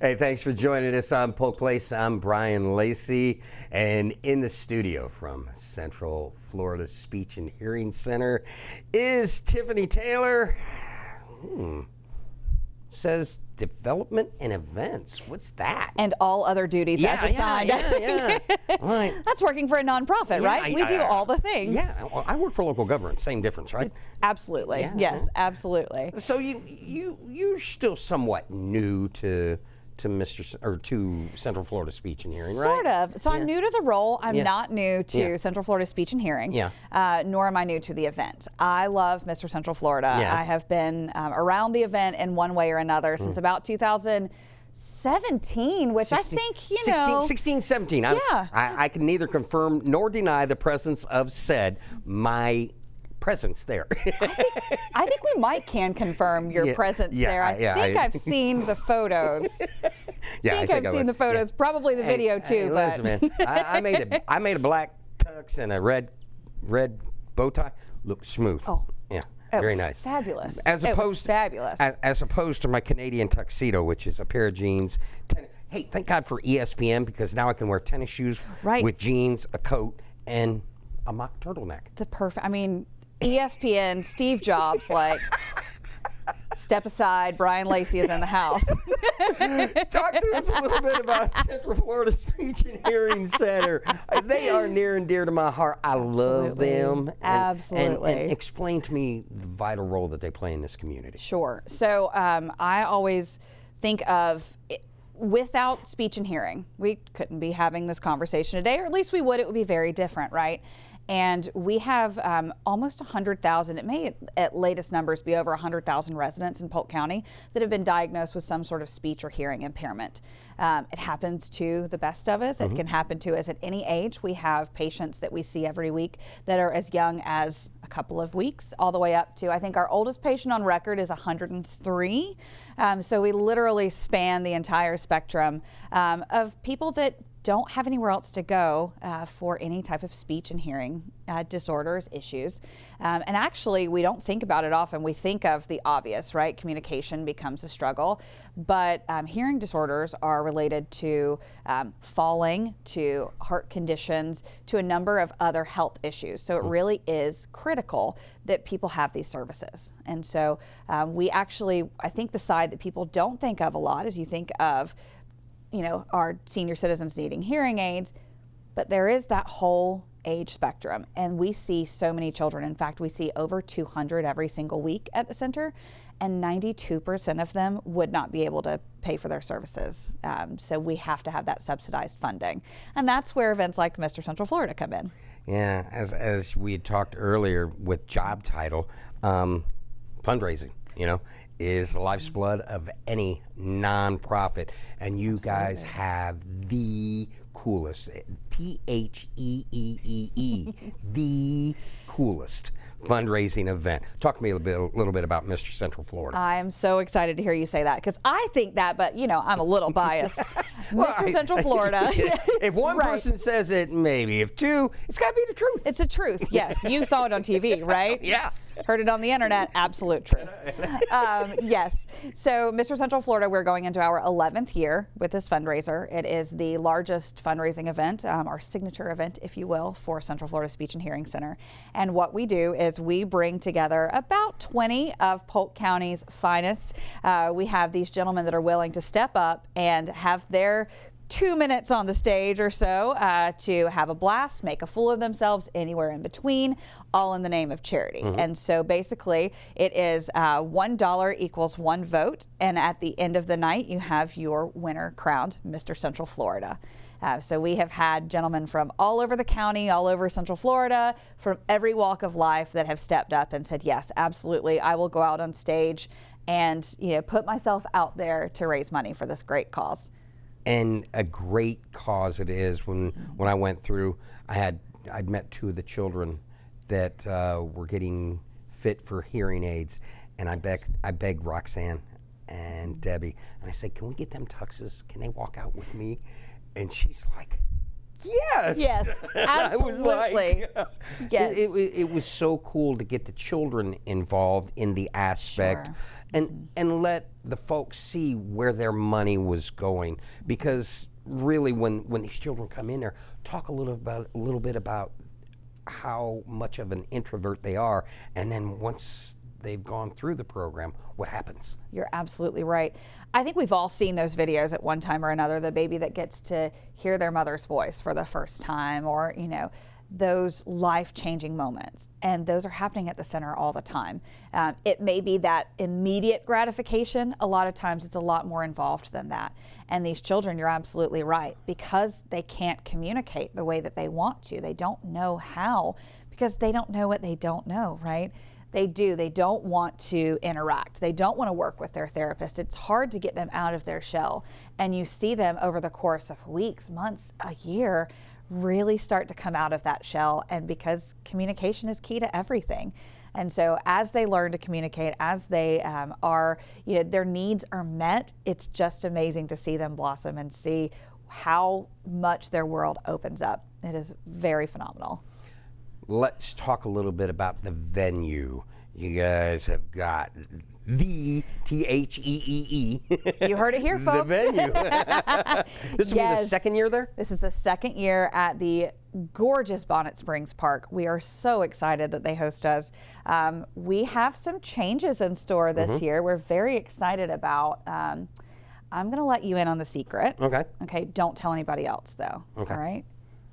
Hey, thanks for joining us on Polk Place. I'm Brian Lacey, and in the studio from Central Florida Speech and Hearing Center is Tiffany Taylor. Says development and events. What's that? And all other duties as assigned. Yeah. Right. That's working for a nonprofit, right? We do all the things. Yeah, well, I work for local government. Same difference, right? Absolutely. Yeah. Yes, absolutely. So you're still somewhat new to Central Florida Speech and Hearing, right? Sort of. So I'm new to the role. I'm not new to Yeah. Central Florida Speech and Hearing. Yeah. Nor am I new to the event. I love Mr. Central Florida. Yeah. I have been around the event in one way or another since about 2017, which 16, I think, 16, 17. Yeah. I can neither confirm nor deny the presence of my presence there. I think we can confirm your presence there. I think I've seen the photos. I think I've seen the photos, probably the video too. But listen, man, I made a black tux and a red bow tie. Look smooth. Oh. Yeah. It Very was nice. Fabulous. As opposed, fabulous. As opposed to my Canadian tuxedo, which is a pair of jeans. Hey, thank God for ESPN, because now I can wear tennis shoes with jeans, a coat, and a mock turtleneck. I mean, ESPN, Steve Jobs, step aside, Brian Lacey is in the house. Talk to us a little bit about Central Florida Speech and Hearing Center. They are near and dear to my heart. I love them. Absolutely. And explain to me the vital role that they play in this community. Sure. So I always think of without speech and hearing, we couldn't be having this conversation today, or at least we would. It would be very different, right? And we have almost 100,000, it may at latest numbers be over 100,000 residents in Polk County that have been diagnosed with some sort of speech or hearing impairment. It happens to the best of us. It can happen to us at any age. We have patients that we see every week that are as young as a couple of weeks all the way up to, I think our oldest patient on record is 103. So we literally span the entire spectrum of people that don't have anywhere else to go for any type of speech and hearing disorders, issues. And actually, we don't think about it often. We think of the obvious, right? Communication becomes a struggle. But hearing disorders are related to falling, to heart conditions, to a number of other health issues. So it really is critical that people have these services. And so we actually, I think the side that people don't think of a lot is you think of our senior citizens needing hearing aids, but there is that whole age spectrum, and we see so many children. In fact, we see over 200 every single week at the center, and 92% of them would not be able to pay for their services. So we have to have that subsidized funding, and that's where events like Mr. Central Florida come in. Yeah, as we had talked earlier with job title, fundraising, is the life's blood of any nonprofit, and you guys have the coolest, THEEEE, the coolest fundraising event. Talk to me a little bit about Mr. Central Florida. I'm so excited to hear you say that, because I think that, but I'm a little biased. Mr. Central Florida. If one person says it, maybe. If two, it's got to be the truth. It's the truth, yes. You saw it on TV, right? Yeah. Heard it on the internet, absolute truth. Yes. So Mr. Central Florida, we're going into our 11th year with this fundraiser. It is the largest fundraising event, our signature event, if you will, for Central Florida Speech and Hearing Center. And what we do is we bring together about 20 of Polk County's finest. We have these gentlemen that are willing to step up and have their 2 minutes on the stage or so to have a blast, make a fool of themselves, anywhere in between, all in the name of charity. And so basically it is $1 equals one vote, and at the end of the night you have your winner crowned, Mr. Central Florida. So we have had gentlemen from all over the county, all over Central Florida, from every walk of life that have stepped up and said, yes, absolutely, I will go out on stage and put myself out there to raise money for this great cause. And a great cause it is. When I went through, I'd met two of the children that were getting fit for hearing aids, and I begged Roxanne and Debbie, and I said, can we get them tuxes? Can they walk out with me? And she's like, Yes. Yes, I was absolutely. like, Yes. it was so cool to get the children involved in the aspect Sure. and let the folks see where their money was going. Because really, when these children come in there, talk a little bit about how much of an introvert they are, and then once they've gone through the program, what happens? You're absolutely right. I think we've all seen those videos at one time or another, the baby that gets to hear their mother's voice for the first time, or, those life-changing moments. And those are happening at the center all the time. It may be that immediate gratification. A lot of times it's a lot more involved than that. And these children, you're absolutely right, because they can't communicate the way that they want to. They don't know how, because they don't know what they don't know, right? They don't want to interact. They don't want to work with their therapist. It's hard to get them out of their shell. And you see them over the course of weeks, months, a year, really start to come out of that shell. And because communication is key to everything. And so as they learn to communicate, as they their needs are met, it's just amazing to see them blossom and see how much their world opens up. It is very phenomenal. Let's talk a little bit about the venue. You guys have got the THEEE. You heard it here, folks. The venue. This will be the Yes. second year there? This is the second year at the gorgeous Bonnet Springs Park. We are so excited that they host us. We have some changes in store this year. We're very excited about. I'm going to let you in on the secret. Okay. Okay. Don't tell anybody else, though. Okay. All right.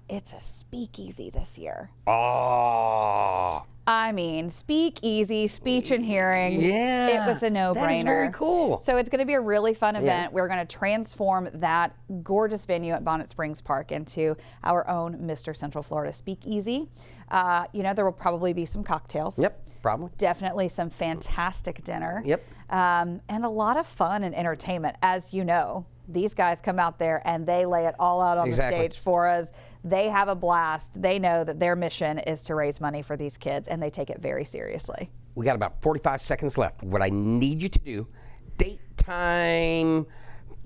It's a speakeasy this year. Oh. I mean, speakeasy, speech and hearing. Yeah. It was a no-brainer. That is very cool. So it's going to be a really fun event. Yeah. We're going to transform that gorgeous venue at Bonnet Springs Park into our own Mr. Central Florida Speakeasy. There will probably be some cocktails. Yep, probably. Definitely some fantastic dinner. Yep. And a lot of fun and entertainment. As you know, these guys come out there and they lay it all out on Exactly. the stage for us. They have a blast. They know that their mission is to raise money for these kids, and they take it very seriously. We got about 45 seconds left. What I need you to do, date, time,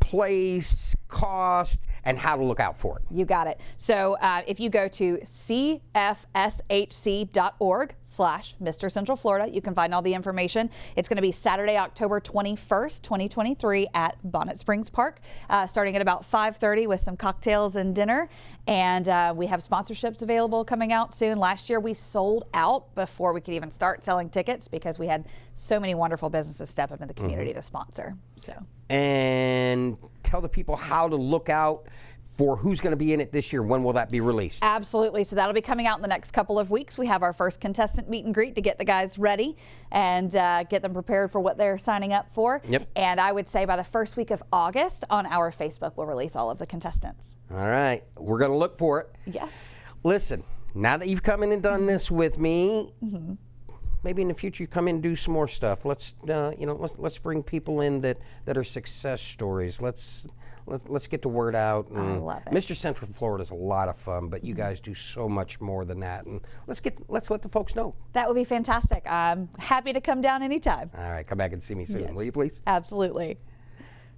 place, cost, and how to look out for it. You got it. So if you go to cfshc.org/Mr. Central Florida, you can find all the information. It's going to be Saturday, October 21st, 2023 at Bonnet Springs Park, starting at about 5:30 with some cocktails and dinner. And we have sponsorships available coming out soon. Last year we sold out before we could even start selling tickets because we had so many wonderful businesses step up in the community to sponsor. So. And tell the people how to look out for who's going to be in it this year. When will that be released? Absolutely. So that'll be coming out in the next couple of weeks. We have our first contestant meet and greet to get the guys ready and get them prepared for what they're signing up for. Yep. And I would say by the first week of August on our Facebook, we'll release all of the contestants. All right. We're going to look for it. Yes. Listen, now that you've come in and done this with me, maybe in the future you come in and do some more stuff. Let's bring people in that are success stories. Let's get the word out. I love it. Mr. Central Florida is a lot of fun, but you guys do so much more than that. And let's let the folks know. That would be fantastic. I'm happy to come down anytime. All right, come back and see me soon, Yes. will you please? Absolutely.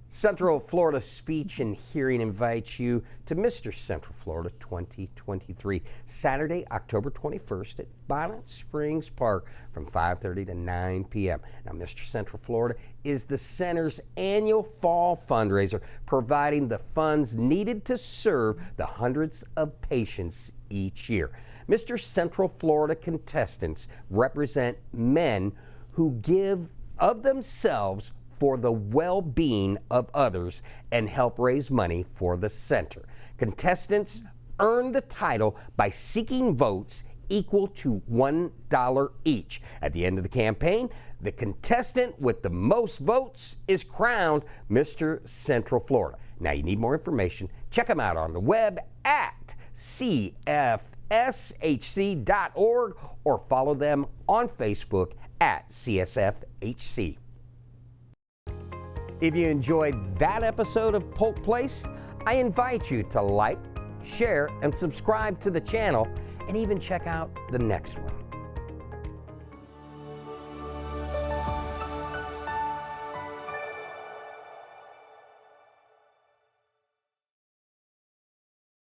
Central Florida Speech and Hearing invites you to Mr. Central Florida 2023, Saturday, October 21st at Bonnet Springs Park from 5:30 to 9 p.m. Now, Mr. Central Florida is the center's annual fall fundraiser, providing the funds needed to serve the hundreds of patients each year. Mr. Central Florida contestants represent men who give of themselves for the well-being of others and help raise money for the center. Contestants earn the title by seeking votes equal to $1 each. At the end of the campaign, the contestant with the most votes is crowned Mr. Central Florida. Now, you need more information. Check them out on the web at cfshc.org or follow them on Facebook at CSFHC. If you enjoyed that episode of Polk Place, I invite you to like, share, and subscribe to the channel, and even check out the next one.